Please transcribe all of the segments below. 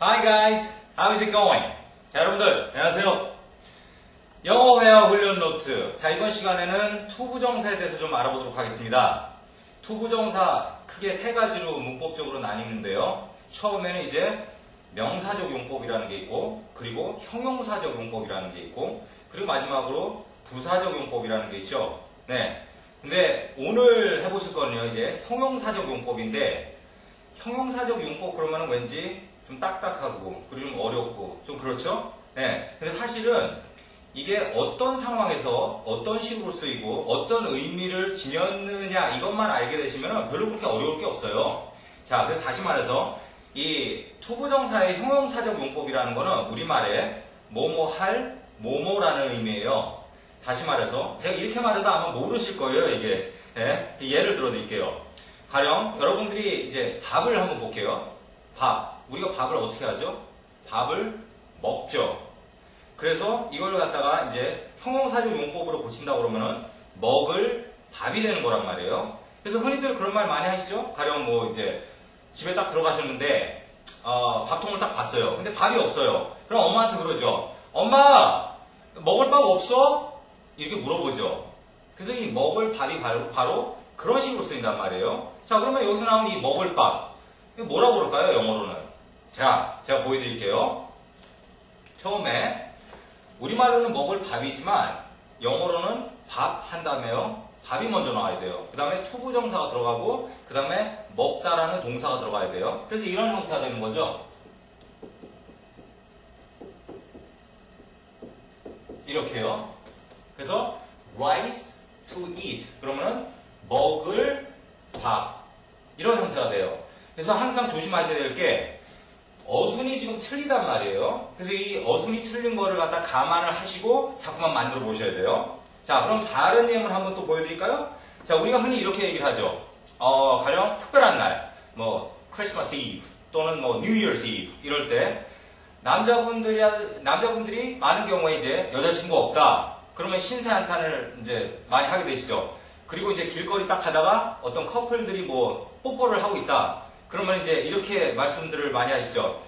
Hi guys, how is it going? 자, 여러분들 안녕하세요. 영어 회화 훈련 노트. 자, 이번 시간에는 투부정사에 대해서 좀 알아보도록 하겠습니다. 투부정사 크게 세 가지로 문법적으로 나뉘는데요. 처음에는 이제 명사적 용법이라는 게 있고, 그리고 형용사적 용법이라는 게 있고, 그리고 마지막으로 부사적 용법이라는 게 있죠. 네. 근데 오늘 해보실 거는요, 이제 형용사적 용법인데, 형용사적 용법 그러면 왠지 좀 딱딱하고, 그리고 좀 어렵고, 좀 그렇죠? 네. 근데 사실은 이게 어떤 상황에서 어떤 식으로 쓰이고, 어떤 의미를 지녔느냐, 이것만 알게 되시면 별로 그렇게 어려울 게 없어요. 자, 그래서 다시 말해서, 이 투부정사의 형용사적 용법이라는 거는 우리말에 뭐뭐할, 뭐뭐라는 의미예요. 다시 말해서, 제가 이렇게 말해도 아마 모르실 거예요, 이게. 네? 예를 들어 드릴게요. 가령, 여러분들이 이제 밥을 한번 볼게요. 밥. 우리가 밥을 어떻게 하죠? 밥을 먹죠. 그래서 이걸 갖다가 이제 형용사적 용법으로 고친다고 그러면은 먹을 밥이 되는 거란 말이에요. 그래서 흔히들 그런 말 많이 하시죠? 가령 뭐 이제 집에 딱 들어가셨는데, 밥통을 딱 봤어요. 근데 밥이 없어요. 그럼 엄마한테 그러죠. 엄마! 먹을 밥 없어? 이렇게 물어보죠. 그래서 이 먹을 밥이 바로 그런 식으로 쓰인단 말이에요. 자, 그러면 여기서 나온 이 먹을 밥. 이거 뭐라고 그럴까요, 영어로는? 자, 제가 보여드릴게요. 처음에, 우리말로는 먹을 밥이지만, 영어로는 밥 한 다음에요. 밥이 먼저 나와야 돼요. 그 다음에 투부정사가 들어가고, 그 다음에 먹다라는 동사가 들어가야 돼요. 그래서 이런 형태가 되는 거죠. 이렇게요. 그래서 rice to eat. 그러면은 먹을 밥. 이런 형태가 돼요. 그래서 항상 조심하셔야 될 게 어순이 지금 틀리단 말이에요. 그래서 이 어순이 틀린 거를 갖다 감안을 하시고 자꾸만 만들어 보셔야 돼요. 자, 그럼 다른 예문 한번 또 보여드릴까요? 자, 우리가 흔히 이렇게 얘기를 하죠. 가령 특별한 날, 뭐 크리스마스 이브 또는 뭐 뉴 이어스 이브 이럴 때 남자분들이 많은 경우에 이제 여자친구 없다. 그러면 신세한탄을 이제 많이 하게 되시죠. 그리고 이제 길거리 딱 가다가 어떤 커플들이 뭐 뽀뽀를 하고 있다. 그러면 이제 이렇게 말씀들을 많이 하시죠.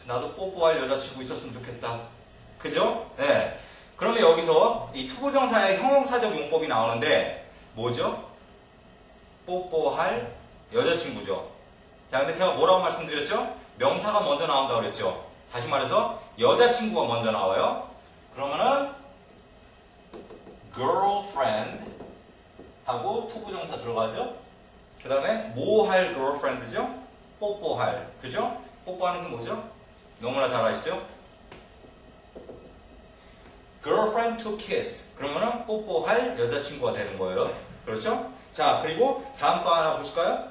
나도 뽀뽀할 여자친구 있었으면 좋겠다. 그죠? 네. 그러면 여기서 이 투부정사의 형용사적 용법이 나오는데 뭐죠? 뽀뽀할 여자친구죠. 자, 근데 제가 뭐라고 말씀드렸죠? 명사가 먼저 나온다고 그랬죠. 다시 말해서 여자친구가 먼저 나와요. 그러면은 girlfriend 하고 투부정사 들어가죠. 그 다음에 뭐 할 girlfriend죠? 뽀뽀할. 그죠? 뽀뽀하는 게 뭐죠? 너무나 잘 아시죠? girlfriend to kiss. 그러면은 뽀뽀할 여자친구가 되는 거예요. 그렇죠? 자, 그리고 다음 거 하나 보실까요?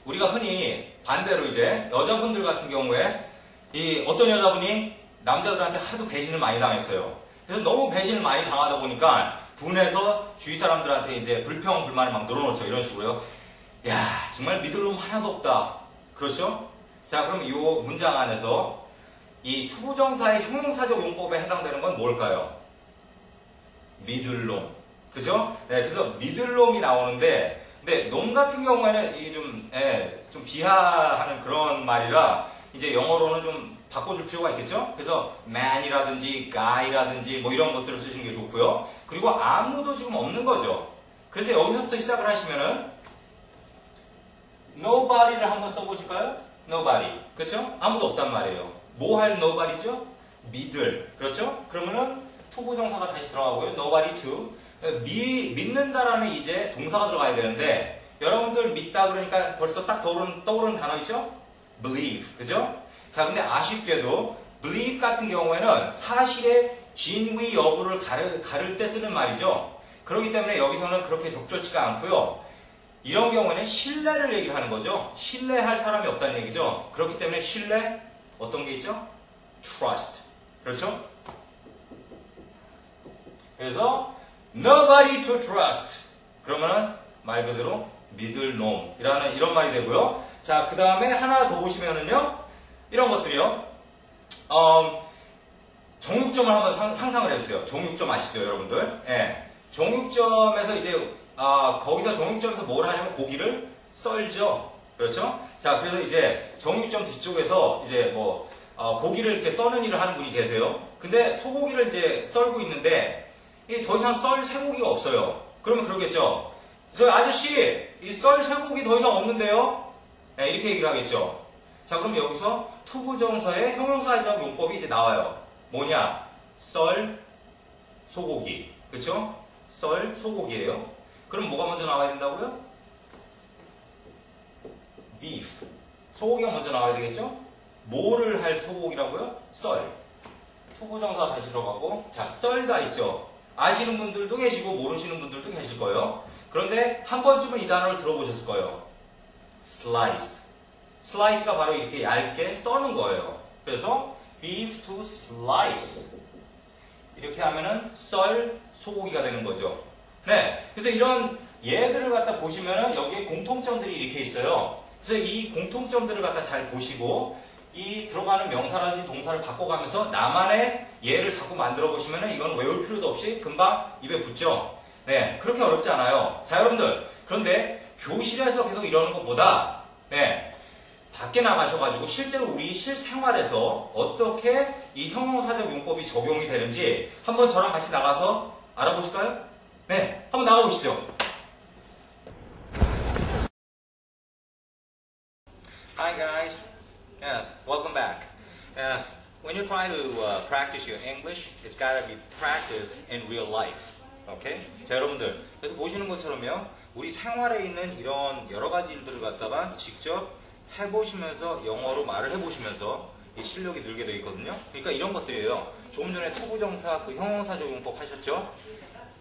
우리가 흔히 반대로 이제 여자분들 같은 경우에 이 어떤 여자분이 남자들한테 하도 배신을 많이 당했어요. 그래서 너무 배신을 많이 당하다 보니까 분해서 주위 사람들한테 이제 불평, 불만을 막 늘어놓죠. 이런 식으로요. 야, 정말 믿을 놈 하나도 없다. 그렇죠? 자, 그럼 이 문장 안에서 이 투부정사의 형용사적 용법에 해당되는 건 뭘까요? 믿을 놈. 그죠? 네, 그래서 믿을 놈이 나오는데, 근데 놈 같은 경우에는 이게 좀 비하하는 그런 말이라 이제 영어로는 좀 바꿔줄 필요가 있겠죠? 그래서 man이라든지 guy라든지 뭐 이런 것들을 쓰시는 게 좋고요. 그리고 아무도 지금 없는 거죠. 그래서 여기서부터 시작을 하시면은 nobody를 한번 써보실까요? nobody. 그렇죠? 아무도 없단 말이에요. 뭐 할 nobody죠? 믿을. 그렇죠? 그러면은 투부정사가 다시 들어가고요. nobody to. 믿는다라는 이제 동사가 들어가야 되는데 여러분들 믿다 그러니까 벌써 딱 떠오르는 단어 있죠? believe. 그죠? 자, 근데 아쉽게도 believe 같은 경우에는 사실의 진위 여부를 가를 때 쓰는 말이죠. 그렇기 때문에 여기서는 그렇게 적절치가 않고요. 이런 경우에는 신뢰를 얘기를 하는 거죠. 신뢰할 사람이 없다는 얘기죠. 그렇기 때문에 신뢰 어떤 게 있죠? trust. 그렇죠? 그래서 nobody to trust. 그러면은 말 그대로 믿을 놈이라는 이런 말이 되고요. 자, 그 다음에 하나 더 보시면은요. 이런 것들이요. 정육점을 한번 상상을 해주세요. 정육점 아시죠, 여러분들? 예. 정육점에서 이제 거기서 정육점에서 뭘 하냐면 고기를 썰죠. 그렇죠? 자, 그래서 이제 정육점 뒤쪽에서 이제 뭐 고기를 이렇게 써는 일을 하는 분이 계세요. 근데 소고기를 이제 썰고 있는데 이 더 이상 썰 쇠고기가 없어요. 그러면 그러겠죠. 저 아저씨, 이 썰 쇠고기 더 이상 없는데요? 네, 이렇게 얘기를 하겠죠. 자, 그럼 여기서 투부정사의 형용사적 용법이 이제 나와요. 뭐냐? 썰 소고기. 그쵸? 썰 소고기예요. 그럼 뭐가 먼저 나와야 된다고요? beef. 소고기가 먼저 나와야 되겠죠? 뭐를 할 소고기라고요? 썰. 투부정사 다시 들어가고, 자, 썰다 있죠? 아시는 분들도 계시고 모르시는 분들도 계실 거예요. 그런데 한 번쯤은 이 단어를 들어보셨을 거예요. slice. slice가 바로 이렇게 얇게 써는 거예요. 그래서 beef to slice. 이렇게 하면은 썰 소고기가 되는 거죠. 네. 그래서 이런 예들을 갖다 보시면은 여기에 공통점들이 이렇게 있어요. 그래서 이 공통점들을 갖다 잘 보시고 이 들어가는 명사라든지 동사를 바꿔가면서 나만의 예를 자꾸 만들어 보시면은 이건 외울 필요도 없이 금방 입에 붙죠. 네. 그렇게 어렵지 않아요. 자, 여러분들. 그런데 교실에서 계속 이러는 것보다 네. 밖에 나가셔가지고 실제로 우리 실생활에서 어떻게 이 형용사적 용법이 적용이 되는지 한번 저랑 같이 나가서 알아보실까요? 네, 한번 나가보시죠. Hi guys, yes, welcome back. Yes, when you try to practice your English, it's gotta be practiced in real life. Okay? 자, 여러분들, 그래서 보시는 것처럼요, 우리 생활에 있는 이런 여러 가지 일들을 갖다가 직접 해보시면서 영어로 말을 해보시면서 이 실력이 늘게 되어 있거든요. 그러니까 이런 것들이에요. 조금 전에 투부정사 그 형용사적 용법 하셨죠?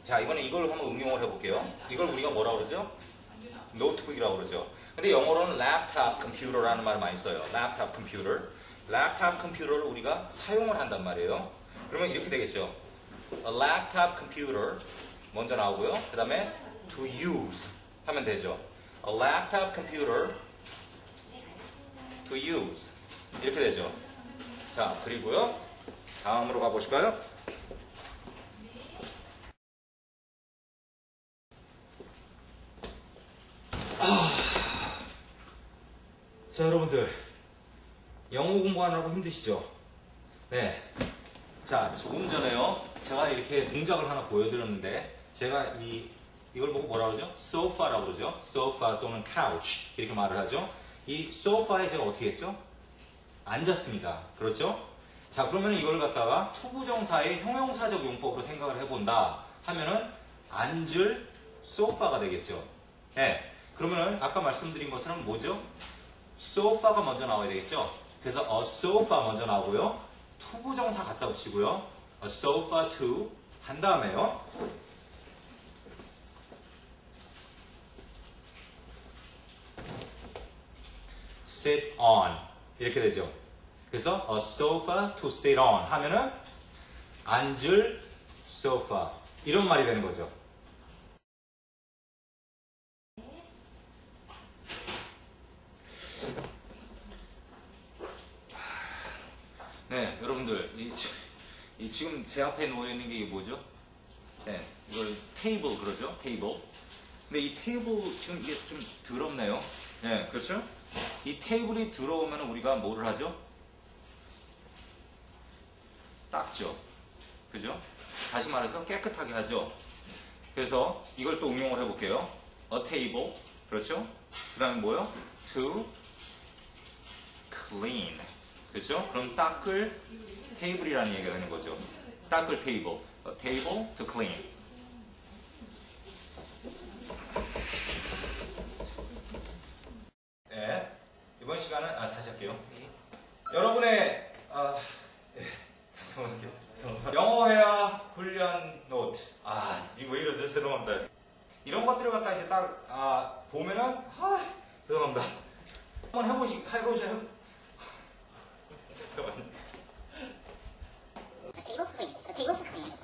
자, 이번에 이걸 한번 응용을 해볼게요. 이걸 우리가 뭐라고 그러죠? 노트북이라고 그러죠. 근데 영어로는 랩탑 컴퓨터라는 말을 많이 써요. 랩탑 컴퓨터. 랩탑 컴퓨터를 우리가 사용을 한단 말이에요. 그러면 이렇게 되겠죠. A laptop computer 먼저 나오고요. 그 다음에 to use 하면 되죠. A laptop computer to use 이렇게 되죠. 자, 그리고요 다음으로 가보실까요? 자, 여러분들 영어 공부하느라고 힘드시죠? 네. 자, 조금 전에요 제가 이렇게 동작을 하나 보여드렸는데 제가 이걸 보고 뭐라 그러죠? sofa라고 그러죠. sofa 또는 couch 이렇게 말을 하죠. 이 sofa에 제가 어떻게 했죠? 앉았습니다. 그렇죠? 자, 그러면 이걸 갖다가 투부정사의 형용사적 용법으로 생각을 해본다 하면은 앉을 sofa가 되겠죠. 네. 그러면은 아까 말씀드린 것처럼 뭐죠? sofa가 먼저 나와야 되겠죠. 그래서 a sofa 먼저 나오고요. 투부정사 갖다 붙이고요. a sofa to 한 다음에요. sit on 이렇게 되죠. 그래서 a sofa to sit on 하면은 앉을 sofa 이런 말이 되는 거죠. 네, 여러분들 이 지금 제 앞에 놓여 있는 게 이게 뭐죠? 네, 이걸 테이블 그러죠? 테이블. 근데 이 테이블 지금 이게 좀 더럽네요. 네, 그렇죠? 이 테이블이 들어오면 우리가 뭐를 하죠? 닦죠. 그죠? 다시 말해서 깨끗하게 하죠. 그래서 이걸 또 응용을 해볼게요. A table. 그렇죠? 그 다음에 뭐요? To clean. 그렇죠? 그럼 닦을 테이블이라는 얘기가 되는 거죠. 닦을 테이블. A table to clean. 네. 이번 시간은 다시 할게요. 여러분의 다시 한번 할게요. 영어 회화 훈련 노트. 이거 왜 이러죠? 죄송합니다. 이런 것들을 갖다 이제 딱 보면은 죄송합니다. 한번 해보세요. 잠깐만요.